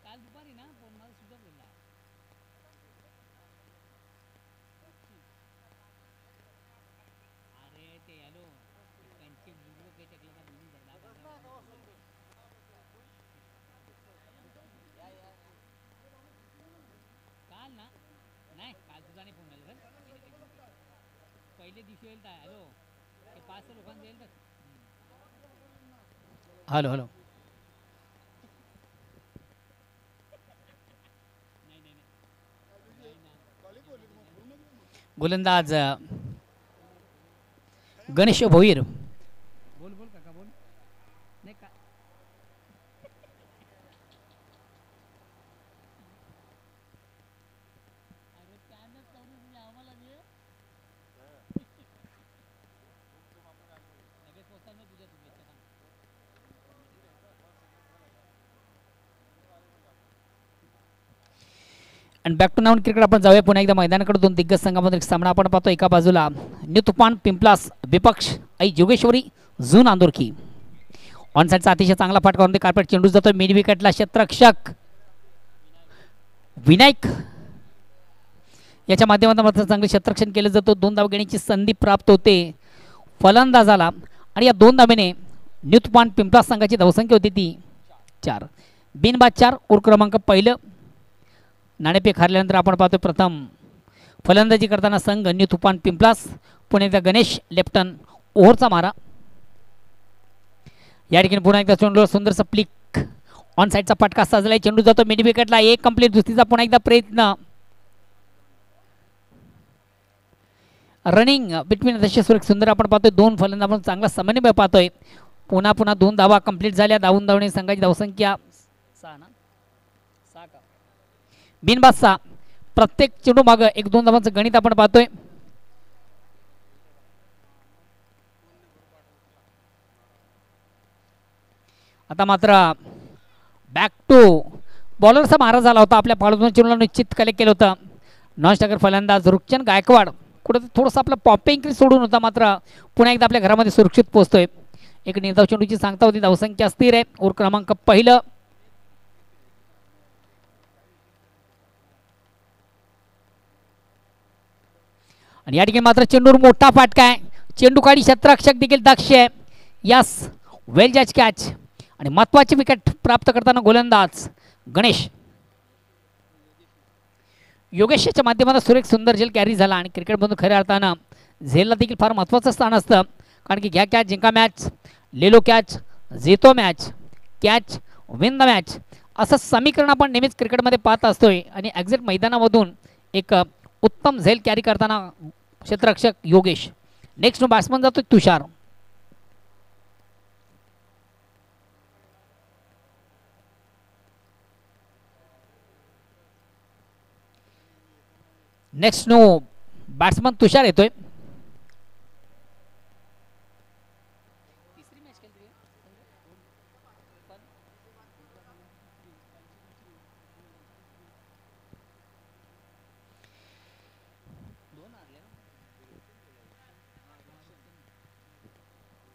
काल दुपारी ना फोन मला सुद्धा बोलला. अरे ते हॅलो त्यांचे मुलं काही टाकलं ना म्हणून काल ना नाही काल तुझा नाही फोन झाला सर पहिले दिवशी येईल तर हॅलो ते 5 लोकांचं येईल तर हॅलो हॅलो गोलंदाज गणेश भोईर. बोल बोल काका बोल. नाही का आणि बॅक टू नाऊन क्रिकेट आपण जाऊया पुन्हा एकदा मैदानाकडे. दोन दिग्गज संघामध्ये सामना आपण पाहतो. एका बाजूला न्यू तुफान पिंपलास विपक्ष आई जोगेश्वरी झू नांदुरकी. ऑन साईडचा अतिशय चांगला फटका होऊन कार्पेट चेंडू जातो मिड विकेटला. क्षेत्ररक्षक विनायक याच्या माध्यमातून चांगले क्षेत्ररक्षण केलं जातं. 2 धाव घेण्याची संधी प्राप्त होते फलंदाजाला आणि या 2 धावेने न्यू तुफान पिंपलास संघाची धावसंख्या होती ती 4. बिनबाद 4. ओव्हर क्रमांक पहिलं. नाणेफेक हारल्यानंतर आपण पाहतो प्रथम फलंदाजी करताना संघ न्यू तुफान पिंपलास. पुण्याचा गणेश लेफ्टन ओव्हरचा मारा. या ठिकाणी पुन्हा एकदा चेंडूवर सुंदरसा प्लिक ऑन साईडचा फटका सजलाय. चेंडू जातो मिड विकेटला. एक कंप्लीट. दुसरीचा पुन्हा एकदा प्रयत्न. रनिंग बिटवीन अतिशय सुंदर आपण पाहतोय. 2 फलंदाज आपण चांगला समन्वय पाहतोय. पुन्हा 2 धावा कंप्लीट झाल्या. धावून संघाची धावसंख्या 6 ना 6 का बिनबाद 6. प्रत्येक चेंडू माग 1-2 धावांचं गणित आपण पाहतोय. आता मात्र बॅक टू बॉलरचा मारा झाला होता. आपल्या पाळून चेंडूला निश्चित कलेक्ट केलं होतं. नॉन स्ट्रायकर फलंदाज रुपचंद गायकवाड कुठं थोडंसं आपलं पॉपिंग सोडून होता. मात्र पुन्हा एकदा आपल्या घरामध्ये सुरक्षित पोहोचतोय. एक निर्धाव चेंडूची सांगता होती. धावसंख्या स्थिर आहे. ओव्हर क्रमांक पहिलं. आणि या ठिकाणी मात्र चेंडूवर मोठा फाटका आहे. चेंडू काढी क्षेत्ररक्षक देखील दक्ष आहे. यस वेल जज कॅच आणि महत्त्वाची विकेट प्राप्त करताना गोलंदाज गणेश योगेशच्या माध्यमातून सुरेख सुंदर झेल कॅरी झाला. आणि क्रिकेटमधून खऱ्या अर्थानं झेलला देखील फार महत्त्वाचं स्थान असतं. कारण की घ्या कॅच जिंका मॅच, लेलो कॅच जेतो match, catch win the match असं समीकरण आपण नेहमीच क्रिकेटमध्ये पाहत असतोय. आणि एक्झॅक्ट मैदानामधून एक उत्तम झेल कॅरी करताना क्षेत्ररक्षक योगेश. नेक्स्ट बॅट्समन जातो तुषार. नेक्स्ट बॅट्समन तुषार येतोय.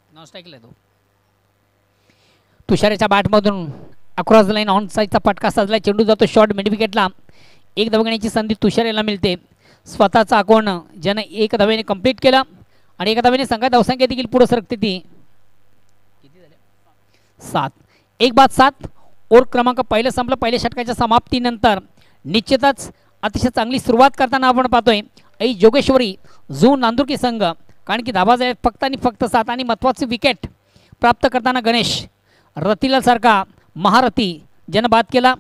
नॉन स्ट्राईकला येतो. तुषाराच्या बॅटमधून अक्रॉस द लाईन ऑन साईडचा फटका सजला. चेंडू जातो शॉर्ट मिड विकेटला. एक धाव घेण्याची संधी तुषार याला मिळते. स्वतःचा अकाउंट ज्यानं 1 धावेने कंप्लीट केलं आणि 1 धावेने संघात धावसंख्या देखील पुढे सरकते ती 7. 1-7. ओव्हर क्रमांक पहिलं संपलं. पहिल्या षटकाच्या समाप्तीनंतर निश्चितच अतिशय चांगली सुरुवात करताना आपण पाहतोय आई जोगेश्वरी झू नांदुरकी संघ. कारण की धाबा जाईल फक्त आणि फक्त 7. आणि महत्त्वाची विकेट प्राप्त करताना गणेश रतिलाल सारखा महारथी ज्यानं बाद केला.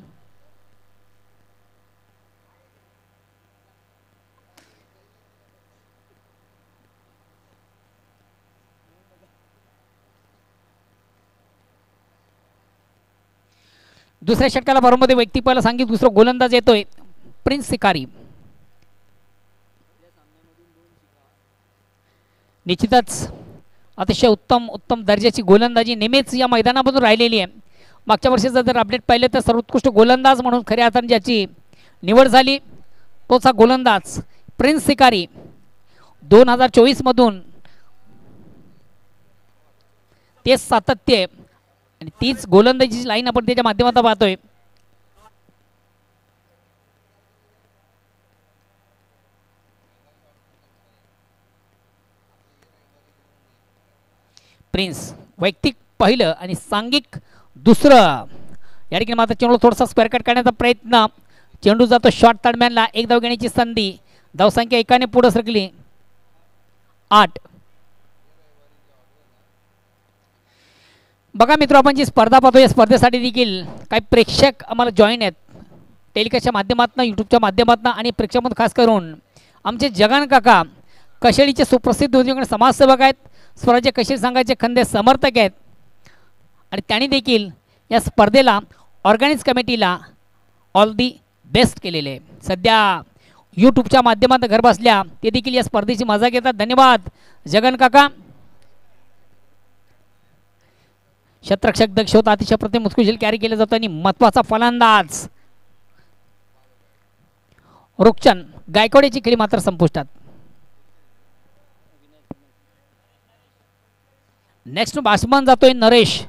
दुसऱ्या षटकाला बरोबर व्यक्ती पहिला सांगित. दुसरा गोलंदाज येतोय प्रिन्स शिकारी. निश्चितच अतिशय उत्तम दर्जाची गोलंदाजी नेहमीच या मैदानामधून राहिलेली आहे. मागच्या वर्षीचं जर अपडेट पाहिलं तर सर्वोत्कृष्ट गोलंदाज म्हणून खऱ्या अर्थाने ज्याची निवड झाली तोच हा गोलंदाज प्रिन्स शिकारी. 2024 मधून ते सातत्य आणि तीच गोलंदाजीची लाईन आपण त्याच्या माध्यमातून पाहतोय. प्रिन्स वैयक्तिक पहिलं आणि सांघिक दुसरं. या ठिकाणी मात्र चेंडू थोडासा स्क्वेअर कट करण्याचा प्रयत्न. चेंडू जातो शॉर्ट तडम्यानला. एक धाव घेण्याची संधी. धावसंख्या एकाने पुढे सरकली 8. बघा मित्र, आपण जी स्पर्धा पाहतो या स्पर्धेसाठी देखील काही प्रेक्षक आम्हाला जॉईन आहेत टेलिकास्टच्या माध्यमातून, यूट्यूबच्या माध्यमातून आणि प्रेक्षकांमध्ये खास करून आमचे जगन काका कशेळीचे सुप्रसिद्ध उद्योजक समाजसेवक आहेत. स्वराज्य कशेळी संघाचे खंदे समर्थक आहेत आणि त्यांनी देखील या स्पर्धेला ऑर्गनाइज कमिटीला ऑल दी बेस्ट केलेले आहे. सध्या यूट्यूबच्या माध्यमातून घर बसल्या ते देखील या स्पर्धेची मजा घेतात. धन्यवाद जगन काका. क्षेत्ररक्षक दक्ष होता, अतिशय प्रतिम उत्कृष्ट कॅरी केलं जातं आणि महत्वाचा फलंदाज रुकचंद गायकवाडची खेळी मात्र संपुष्टात. नेक्स्ट बॅट्समन जातोय नरेश.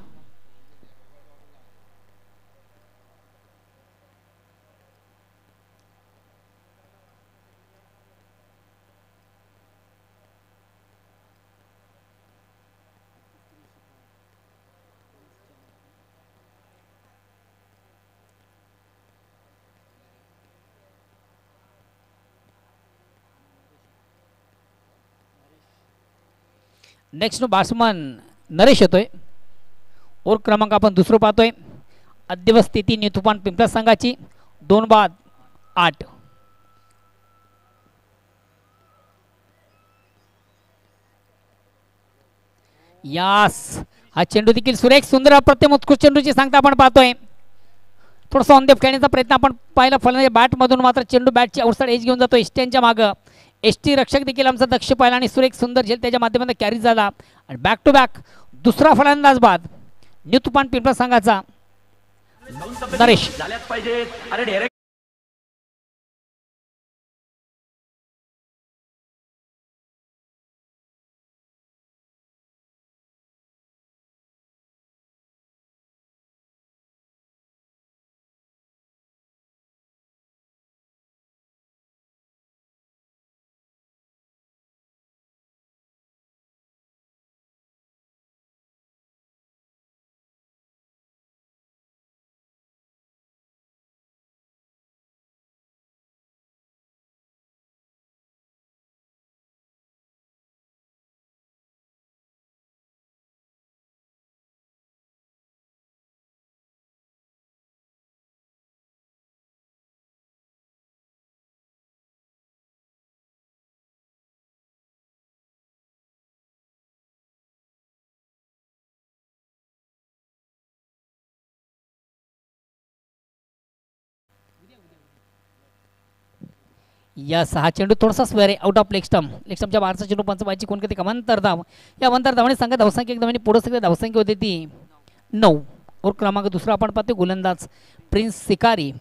नेक्स्ट बॅट्समन नरेश येतोय. ओव्हर क्रमांक आपण दुसरं पाहतोय. अद्ययावत स्थिती न्यूतुफान पिंपळा संघाची 2/8. यास हा चेंडू देखील सुरेख सुंदर अप्रतिम उत्कृष्ट चेंडूची सांगता आपण पाहतोय. थोडासा ऑन द खेळण्याचा प्रयत्न आपण पाहिला. फलंदाज बॅटमधून मात्र चेंडू बॅटची आउटसाइड एज घेऊन जातो एसटीच्या मागं. एसटी रक्षक देखील आमचा दक्ष पाहिला आणि सुरेख सुंदर झेल त्याच्या माध्यमातून कॅरी झाला आणि बॅक टू बॅक दुसरा फलंदाज बाद न्यू तुफान पिंपळा संघाचा नरेश. या 6 चेंडू थोडासा स्वेअर आहे आउट ऑफ लेग स्टम्पच्या बाहेरचा चेंडू पंचवायची कोणती कमांतर धाव. या अंतर धावणे संघ धावसंख्या एकदम पुढे सगळे धावसंख्या होती ती 9. और क्रमांक दुसरा आपण पाहतो गोलंदाज प्रिन्स शिकारी.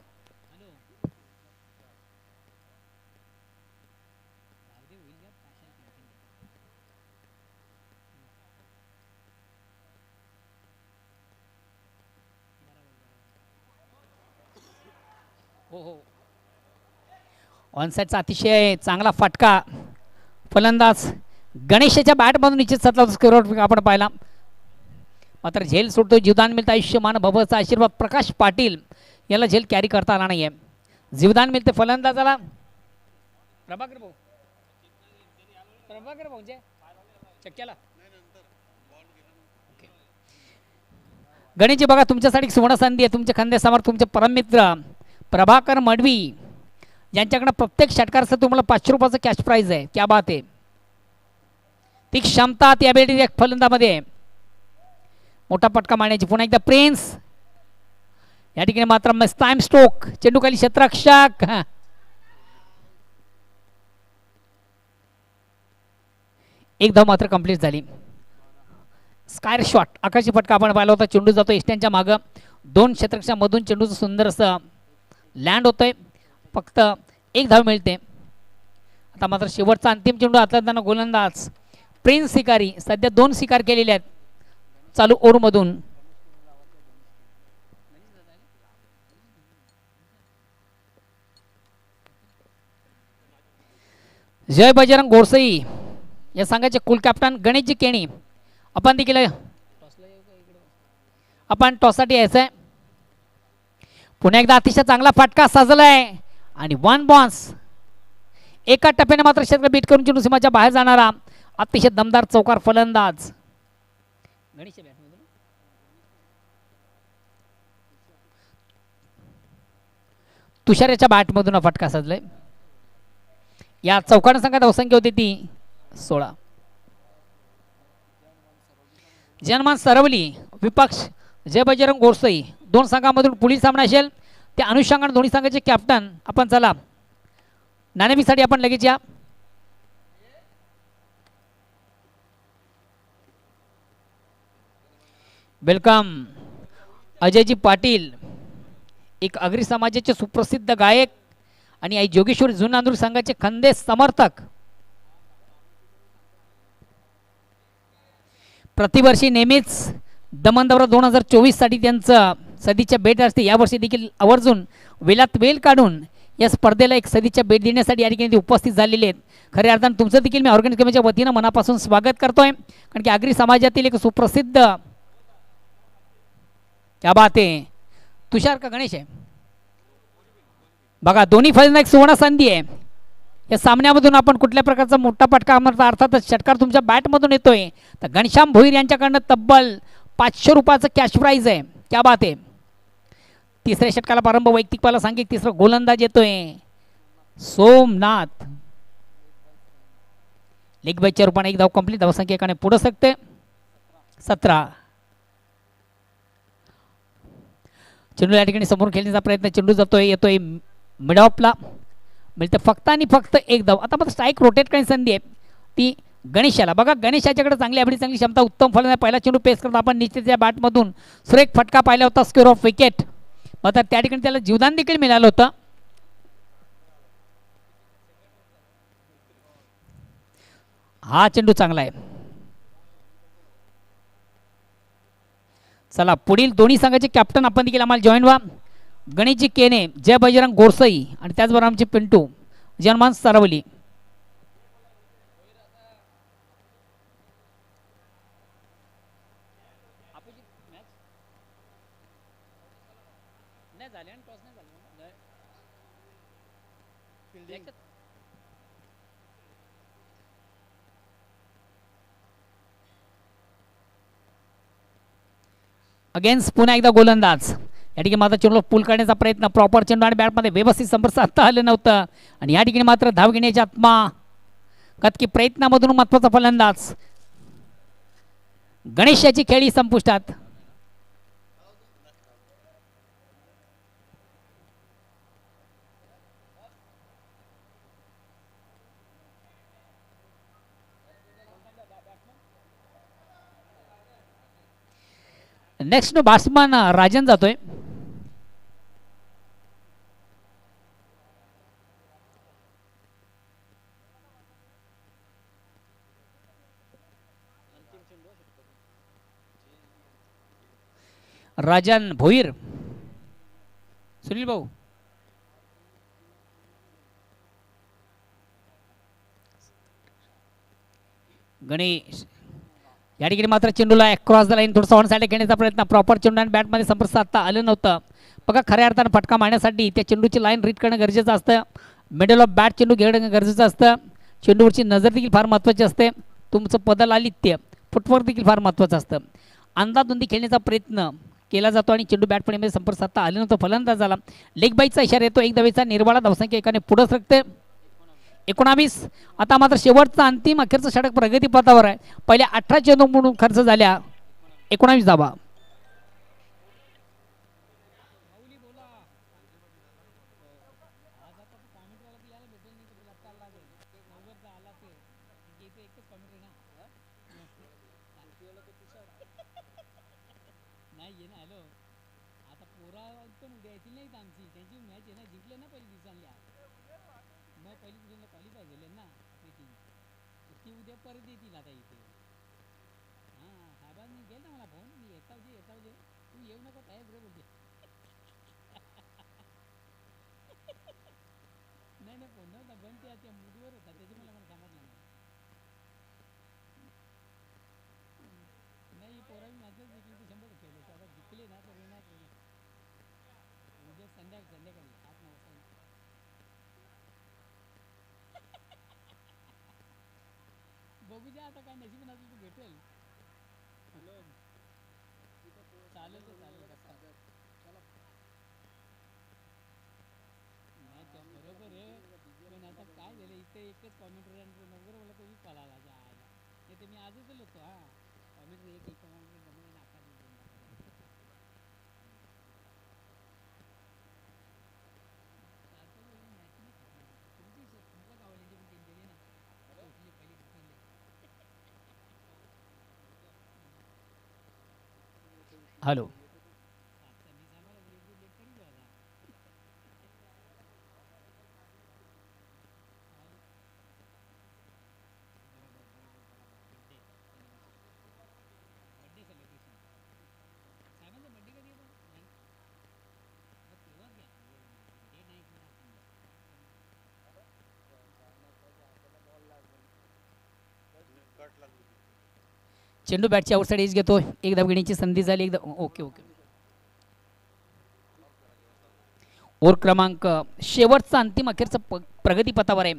हो ऑनसाईडचा अतिशय चांगला फटका फलंदाज गणेशाच्या बॅटमधून निश्चित सतला स्कोअर आपण पाहिला. मात्र झेल सोडतो. जीवदान मिळतं आयुष्यमान भवचा आशीर्वाद. प्रकाश पाटील याला झेल कॅरी करता आला नाही आहे. जीवदान मिळते फलंदाजाला. प्रभाकर भाऊ चक्क्याला गणेशजी बघा तुमच्यासाठी सुवर्ण संधी आहे. तुमच्या खांद्यासमोर तुमचे परममित्र प्रभाकर मडवी यांच्याकडे प्रत्येक षटकारासाठी तुम्हाला 500 रुपयाचं कॅश प्राइज आहे. क्या बात आहे. ती क्षमता ती ॲबिलिटी फलंदामध्ये मोठा पटका मारण्याची. पुन्हा एकदा प्रिन्स या ठिकाणी मात्र मस्त टाइम स्ट्रोक. चेंडू खाली क्षेत्ररक्षक. एक धाव मात्र कंप्लीट झाली. स्कायर शॉट आकाशी फटका आपण पाहिला होता. चेंडू जातो एस्ट्यांच्या मागं. 2 क्षेत्ररक्षकामधून चेंडूचं सुंदर असं लँड होतोय. फक्त एक धाव मिळते. आता मात्र शेवटचा अंतिम चेंडू हाताळताना गोलंदाज प्रिन्स शिकारी. सध्या 2 शिकार केलेले आहेत चालू ओव्हरमधून. जय बजरंग गोरसई या संघाचे कुल कॅप्टन गणेशजी केणी आपण देखील आपण टॉससाठी यायचं आहे. पुन्हा एकदा अतिशय चांगला फटका साजलाय आणि वन बॉन्स एका टप्प्याने मात्र क्षेत्र बीट करून चेंडू सीमाच्या बाहेर जाणारा अतिशय दमदार चौकार फलंदाज तुषार याच्या बॅटमधून फटका साजलाय. या चौकार संघात असंख्य होती ती 16. जनमान सरवली विपक्ष जय बजरंग गोरसई दोन संघांमधून पुढील सामना असेल. त्या अनुषंगाने दोन्ही संघाचे कॅप्टन आपण चला नाणेफेकीसाठी आपण लगेच या. वेलकम अजयजी पाटील एक आगरी समाजाचे सुप्रसिद्ध गायक आणि आई जोगेश्वर जुनांदूर संघाचे खंदे समर्थक. प्रतिवर्षी नेहमीच दमन दौरा 2024 साठी त्यांचं सदीच्या भेट असते. यावर्षी देखील आवर्जून वेलात वेल काढून या स्पर्धेला एक सदीच्या भेट देण्यासाठी या ठिकाणी उपस्थित झालेले आहेत. खऱ्या अर्थानं तुमचं देखील मी ऑर्गॅनिक कमिटीच्या वतीनं मनापासून स्वागत करतोय. कारण की आगरी समाजातील एक सुप्रसिद्ध क्या बात आहे तुषार का गणेश आहे बघा. दोन्ही फलंदाज एक सुवर्ण संधी आहे. या सामन्यामधून आपण कुठल्या प्रकारचा मोठा फटका मारता अर्थातच षटकार तुमच्या बॅटमधून येतोय. तर घनश्याम भोईर यांच्याकडनं तब्बल 500 रुपयाचं कॅश प्राईज आहे. क्या बात आहे. तिसऱ्या षटकाला प्रारंभ वैयक्तिक पाला सांगितलं. तिसरा गोलंदाज येतोय सोमनाथ लेग बायच्या रूपाने एक धाव कंप्लीट. धावसंख्या एकाने पुढे सकते 17. चेंडू या ठिकाणी समोर खेळण्याचा प्रयत्न. चेंडू जातोय येतोय मिड ऑफला मिळतं फक्त आणि फक्त एक धाव. आता मात्र स्ट्राईक रोटेट करण्याची संधी आहे ती गणेशाला. बघा गणेश याच्याकडे चांगली आपली चांगली क्षमता उत्तम फलंदाज. पहिला चेंडू पेस करतो आपण निश्चित या बॅटमधून सुरेख फटका पाहिला होता स्क्वेअर ऑफ विकेट. मात्र त्या ठिकाणी त्याला जीवदान देखील मिळालं होतं. हा चेंडू चांगला आहे. चला पुढील दोन्ही संघाचे कॅप्टन आपण देखील आम्हाला जॉईन व्हा. गणेशजी केने जय बजरंग गोरसई आणि त्याचबरोबर आमचे पिंटू जनमान सरवली. अगेन्स्ट पुन्हा एकदा गोलंदाज या ठिकाणी मात्र चेंडू पूल करण्याचा प्रयत्न. प्रॉपर चेंडू आणि बॅटमध्ये व्यवस्थित संपर्क साधता आलं नव्हतं आणि या ठिकाणी मात्र धाव घेण्याची आत्मा कतकी प्रयत्नामधून महत्वाचा फलंदाज गणेश याची खेळी संपुष्टात. नेक्स्ट बॅट्समन राजन जातोय. राजन भोईर सुनील भाऊ गणेश या ठिकाणी मात्र चेंडूला क्रॉस द लाईन थोडंसं ऑन साईड खेळण्याचा प्रयत्न. प्रॉपर चेंडू आणि बॅटमध्ये संपर्क साधता आलं नव्हतं. बघा खऱ्या अर्थानं फटका मारण्यासाठी त्या चेंडूची लाईन रीड करणं गरजेचं असतं. मिडल ऑफ बॅट चेंडू घेणं गरजेचं असतं. चेंडूवरची नजर देखील फार महत्त्वाची असते. तुमचं पदलालित्य फुटवर्क देखील फार महत्त्वाचं असतं. अंदाधुंदी खेळण्याचा प्रयत्न केला जातो आणि चेंडू बॅटमध्ये संपर्क साधता आलं नव्हतं. फलंदाजाला लेग बाईचा इशारा येतो. एक धावेचा निर्वाळा. धावसंख्या एकाने पुढे सरकते 19. आता मात्र शेवटचा अंतिम अखेरचं षटक प्रगतीपथावर आहे. पहिल्या 18 चेंडू म्हणून खर्च झाल्या 19 धावा. बघूया आता काय नशीब नसेल तर भेटेल. चालेल तर चालेल. नाही त्या बरोबर आहे, पण आता काय झालं इथे एकच कॉमेंटर नंबर मला तो पळाला जायला. नाही ते मी आजच होतो. हा कॉमेंटर एक हॅलो. चेंडू बॅटची आउटसाइड एज घेतो. एक धावगेणीची संधी झाली. Okay okay. ओव्हर क्रमांक शेवटचा अंतिम अखेरचा प्रगतीपथावर आहे.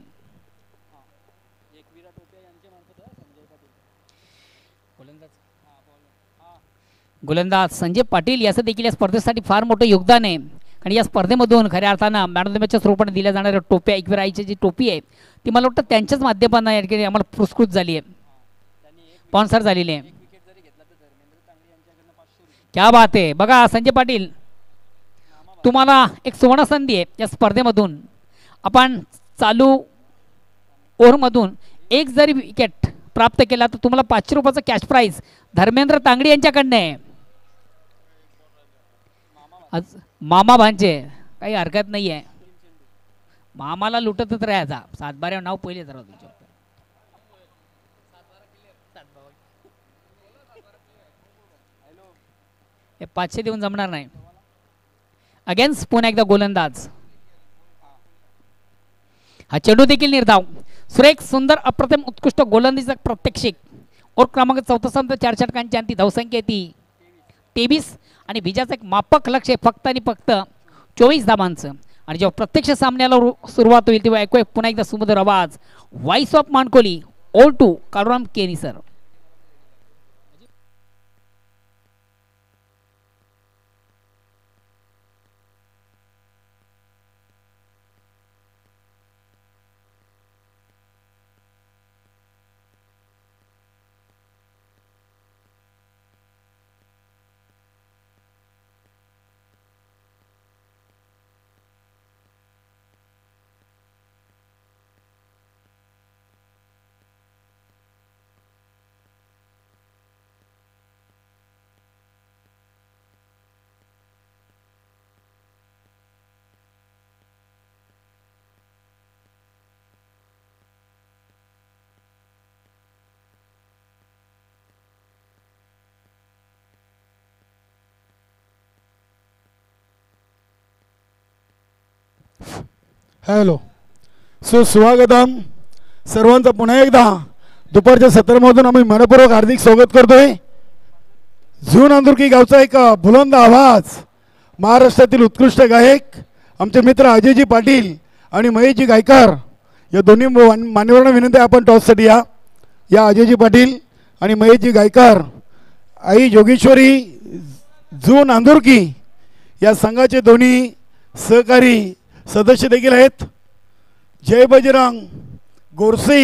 गोलंदाज संजय पाटील याचं देखील या स्पर्धेसाठी फार मोठं योगदान आहे. आणि या स्पर्धेमधून खऱ्या अर्थानं मॅन ऑफ द मॅचच्या स्वरूपाने दिल्या जाणाऱ्या टोप्या एकविराईची जी टोपी आहे ती मला वाटतं त्यांच्याच माध्यमातून आम्हाला पुरस्कृत झाली आहे, स्पॉन्सर झालेली आहे. क्या बात आहे. बघा संजय पाटील, तुम्हाला एक सुवर्ण संधी आहे या स्पर्धेमधून. आपण चालू ओव्हरमधून एक जरी विकेट प्राप्त केला तर तुम्हाला 500 रुपयाचं कॅश प्राईज धर्मेंद्र तांगडी यांच्याकडनं आहे. मामा भांचे काही हरकत नाही आहे. मामाला लुटतच राहायचा. 7-12 नाव पहिले जरा तुमच्या 500 देऊन जमणार नाही. अगेन्स्ट पुन्हा एकदा गोलंदाज. हा चेंडू देखील निर्धाव. सुरेख सुंदर अप्रतिम उत्कृष्ट गोलंदाजीचा प्रत्यक्षिक. और क्रमांक 14 4 षटकांची अंती धावसंख्या ती 23 आणि भिजाचं एक मापक लक्ष आहे फक्त आणि फक्त 24 धावांचं. आणि जेव्हा प्रत्यक्ष सामन्याला सुरुवात होईल तेव्हा ऐकूया पुन्हा एकदा सुमधुर आवाज. Voice of Mankoli O2 Kaluram केनी सर. हॅलो. सुस्वागतम सर्वांचं पुन्हा एकदा दुपारच्या सत्रामधून आम्ही मनपूर्वक हार्दिक स्वागत करतोय. झून अंदुरकी गावचा एक बुलंद आवाज, महाराष्ट्रातील उत्कृष्ट गायक आमचे मित्र अजयजी पाटील आणि महेशजी गायकर या दोन्ही मान्यवरांना विनंती आहे आपण टॉससाठी या अजयजी पाटील आणि महेशजी गायकर. आई जोगेश्वरी झून अंदुरकी या संघाचे दोन्ही सहकारी सदस्य देखील आहेत. जय बजरंग गोरसे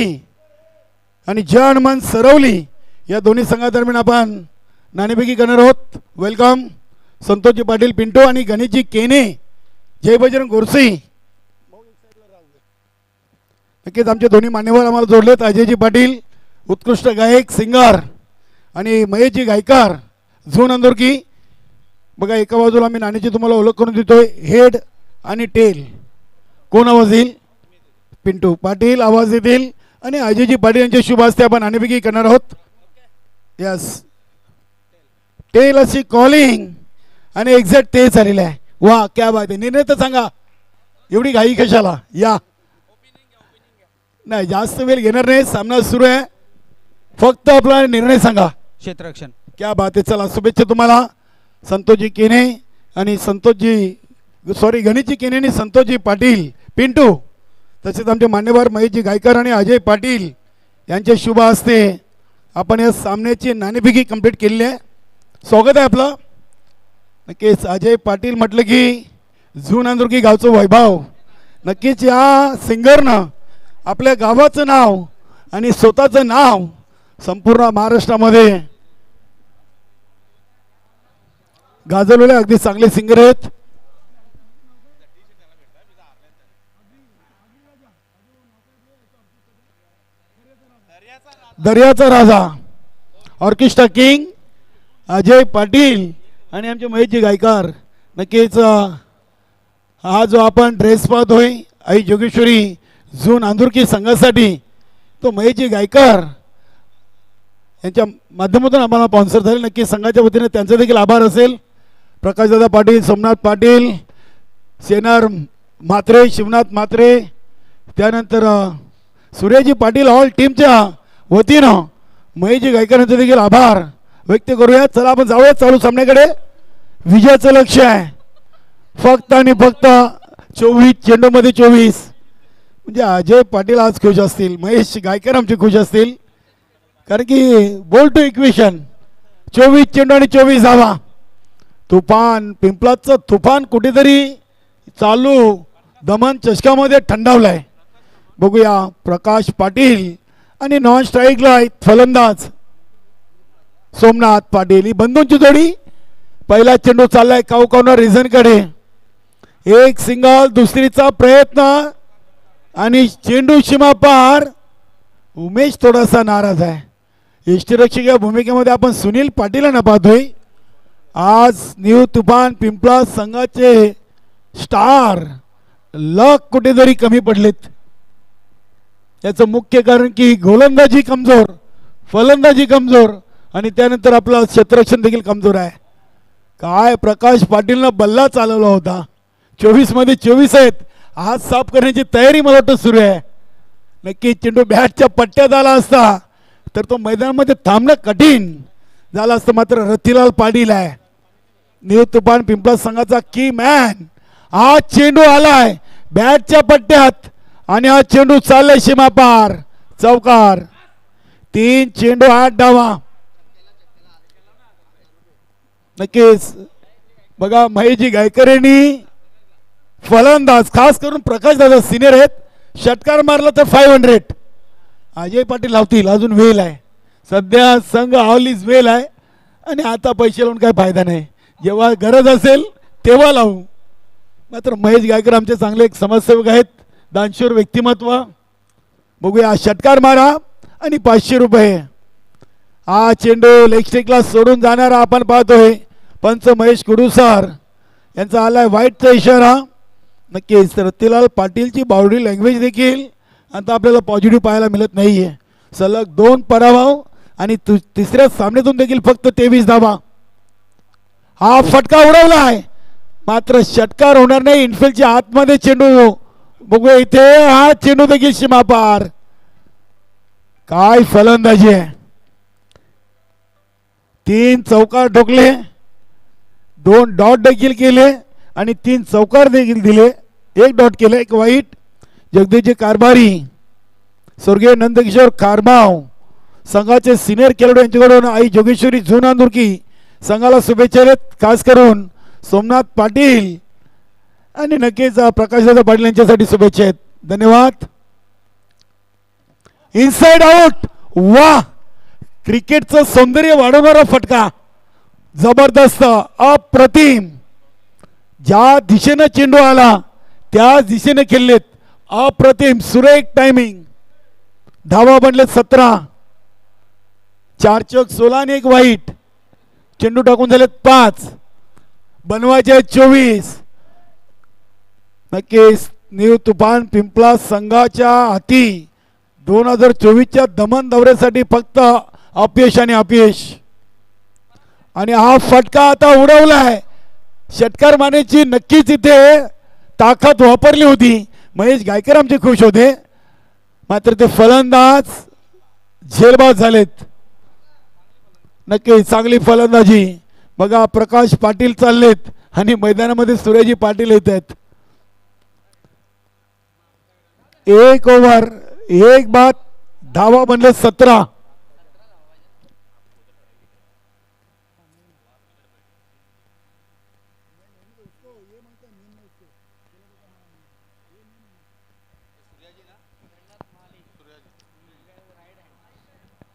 आणि जय हनुमान सरवली या दोन्ही संघादरम्यान आपण नाणेफेकी करणार आहोत. वेलकम संतोषजी पाटील पिंटो आणि गणेशजी केने. जय बजरंग गोरसे. नक्कीच आमचे दोन्ही मान्यवर आम्हाला जोडलेत. अजयजी पाटील उत्कृष्ट गायक सिंगर आणि महेशजी गायकर झून अंदुरकी. बघा एका बाजूला आम्ही नाण्याची तुम्हाला ओळख करून देतोय. हेड आणि टेल कोण आवाज येईल? पिंटू पाटील आवाज देतील आणि अजयजी पाटील यांच्या शुभ हस्ते आपण नाणेफेकी करणार आहोत. यस टेल अशी कॉलिंग आणि एक्झॅक्ट ते झालेलं आहे. वा क्या बात आहे. निर्णय तर सांगा, एवढी घाई कशाला? या नाही जास्त वेळ घेणार नाही, सामना सुरू आहे. फक्त आपला निर्णय सांगा. क्षेत्ररक्षण. क्या बात आहे. चला शुभेच्छा तुम्हाला संतोषजी केने आणि संतोषजी सॉरी गणेशजी केनेनी संतोषजी पाटील पिंटू, तसेच आमचे मान्यवर महेशजी गायकर आणि अजय पाटील यांच्या शुभ हस्ते आपण या सामन्याची नाणेफेकी कंप्लीट केलेली आहे. स्वागत आहे आपलं. नक्कीच अजय पाटील म्हटलं की झू नांदुर्की गावचं वैभव. नक्कीच या सिंगरनं आपल्या गावाचं नाव आणि स्वतःचं नाव संपूर्ण महाराष्ट्रामध्ये गाजवलेले अगदी चांगले सिंगर आहेत. दर्याचा राजा ऑर्केस्ट्रा किंग अजय पाटील आणि आमचे महेशजी गायकार. नक्कीच हा जो आपण ड्रेस पाहतोय आई जोगेश्वरी झू नांदुर्की संघासाठी तो महेशजी गायकार यांच्या माध्यमातून आम्हाला स्पॉन्सर झाले. नक्की संघाच्या वतीने त्यांचा देखील आभार असेल. प्रकाशदादा पाटील, सोमनाथ पाटील, सेनार म्हात्रे, शिवनाथ म्हात्रे, त्यानंतर सूर्यजी पाटील, ऑल टीमच्या वतीनं महेशजी गायकरांचे देखील आभार व्यक्त करूया. चला आपण जाऊया चालू सामन्याकडे. विजयाचं लक्ष आहे फक्त आणि फक्त 24 चेंडूमध्ये 24. म्हणजे अजय पाटील आज खुश असतील, महेश गायकर आमचे खुश असतील, कारण की बोल टू इक्वेशन 24 चेंडू आणि 24 धावा. तुफान पिंपलाचं तुफान कुठेतरी चालू दमन चषकामध्ये थंडावलाय. बघूया प्रकाश पाटील आणि नॉन स्ट्राईकला फलंदाज सोमनाथ पाटील. ही बंधूंची जोडी. पहिला चेंडू चाललाय काऊ कॉर्नर रिझनकडे. एक सिंगल, दुसरीचा प्रयत्न आणि चेंडू सीमा पार. उमेश थोडासा नाराज आहे. यष्टीरक्षक या भूमिकेमध्ये आपण सुनील पाटीलांना पाहतोय. आज न्यू तुफान पिंपळा संघाचे स्टार लक कुठेतरी कमी पडलेत. याचं मुख्य कारण की गोलंदाजी कमजोर, फलंदाजी कमजोर आणि त्यानंतर आपलं क्षेत्ररक्षण देखील कमजोर आहे. काय प्रकाश पाटीलनं बल्ला चालवला होता. 24 मध्ये 24 आहेत. आज साफ करण्याची तयारी मला वाटतं सुरू आहे. नक्की चेंडू बॅटच्या पट्ट्यात आला असता तर तो मैदानामध्ये थांबणं कठीण झालं असतं. मात्र रतिलाल पाटील आहे न्यू तुफान पिंपळा संघाचा की मॅन. हा चेंडू आलाय बॅटच्या पट्ट्यात आणि हा चेंडू चाललाय सीमा पार. चौकार. 3 चेंडू 8 धावा. नक्कीच बघा महेशजी गायकर यांनी फलंदाज खास करून प्रकाश दादा सिनियर आहेत. षटकार मारला तर 500. अजय पाटील लावतील, अजून वेल आहे. सध्या संघ आवलीच वेल आहे आणि आता पैसे लावून काय फायदा नाही. जेव्हा गरज असेल तेव्हा लावू. मात्र महेश गायकर आमचे चांगले एक समाजसेवक आहेत, दानशूर व्यक्तिमत्व. बघूया षटकार मारा आणि 500 रुपये. हा चेंडू लेग स्टिकला सोडून जाणारा आपण पाहतोय. पंच महेश कुडूसर यांचा आलाय वाईटचा इशारा. नक्कीच रतिलाल पाटीलची बॉडी लँग्वेज देखील आता आपल्याला पॉझिटिव्ह पाहायला मिळत नाहीये. सलग 2 पराभव आणि तिसऱ्या सामन्यातून देखील फक्त 23 धावा. हा फटका उडवलाय मात्र षटकार होणार नाही. इनफिल्डच्या आतमध्ये चेंडू. बघूया इथे हा चेंडू देखील सीमा पार. काय फलंदाजी आहे. 3 चौकार ठोकले, 2 डॉट देखील केले आणि 3 चौकार देखील दिले. 1 डॉट केले, 1 वाईट. जगदीशजी कारभारी, स्वर्गीय नंदकिशोर कारभाव संघाचे सिनियर खेळाडू यांच्याकडून आई जोगेश्वरी झू नांदुर्की संघाला शुभेच्छा देत. खास करून सोमनाथ पाटील आणि नक्कीच प्रकाशदादा पाटील यांच्यासाठी शुभेच्छा आहेत. धन्यवाद. Inside out. वा, क्रिकेटचं सौंदर्य वाढवणारा फटका. जबरदस्त, अप्रतिम. ज्या दिशेने चेंडू आला त्या दिशेने खेळलेत. अप्रतिम, सुरेख टायमिंग. धावा बनलेत 17. 4 चौक 16 आणि 1 वाईट. चेंडू टाकून झालेत 5. बनवायचे 24. नक्कीच न्यू तुफान पिंपळा संघाच्या हाती 2024च्या दमन दौऱ्यासाठी फक्त अपयश आणि अपयश. आणि हा फटका आता उडवलाय. षटकार मारण्याची नक्कीच इथे ताकद वापरली होती. महेश गायकर आमचे खुश होते मात्र ते फलंदाज झेलबाज झालेत. नक्की चांगली फलंदाजी. बघा प्रकाश पाटील चाललेत आणि मैदानामध्ये सूर्याजी पाटील येत आहेत. 1 ओव्हर 1 बाद, धावा बनले 17.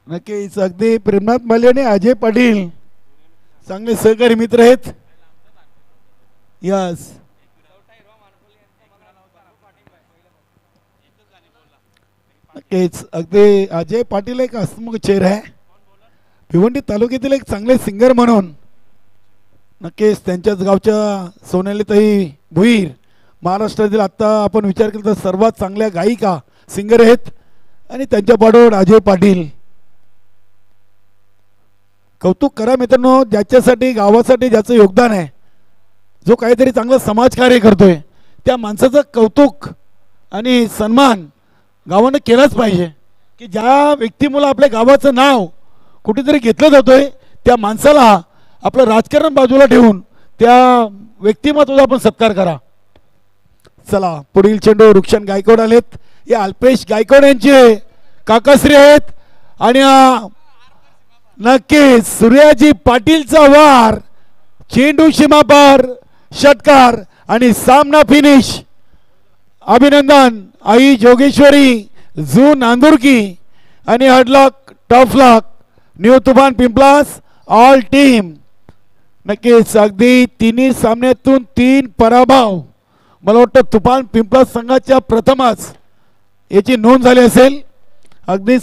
नक्कीच अगदी प्रेमनाथ माले आणि अजय पाटील चांगले सहकारी मित्र आहेत. यस नक्कीच अगदी अजय पाटील एक हसमुख चेहरा आहे. भिवंडी तालुक्यातील एक चांगले सिंगर म्हणून नक्कीच त्यांच्याच गावच्या सोनालीताई भुईर महाराष्ट्रातील आत्ता आपण विचार केला तर सर्वात चांगल्या गायिका सिंगर आहेत. आणि त्यांच्या पाठोपाठ अजय पाटील. कौतुक करा मित्रांनो, ज्याच्यासाठी गावासाठी ज्याचं योगदान आहे, जो काहीतरी चांगलं समाजकार्य करतोय त्या माणसाचं कौतुक आणि सन्मान गावानं केलाच पाहिजे. की ज्या व्यक्तीमुळे आपल्या गावाचं नाव कुठेतरी घेतलं जातोय त्या माणसाला आपलं राजकारण बाजूला ठेवून त्या व्यक्तिमत्वाचा आपण सत्कार करा. चला पुढील चेंडू रुक्षण गायकवाड आलेत. या अल्पेश गायकवाड यांचे काकाश्री आहेत. आणि नक्कीच सूर्याजी पाटीलचा वार, चेंडू सीमापार, षटकार आणि सामना फिनिश. अभिनंदन आई जोगेश्वरी, झू नांदुरकी आणि हडलॉक टॉप लॉक न्यू तुफान पिंपलास ऑल टीम. नक्कीच अगदी तिन्ही सामन्यातून 3 पराभव. मला वाटतं तुफान पिंपलास संघाच्या प्रथमच याची नोंद झाली असेल. अगदी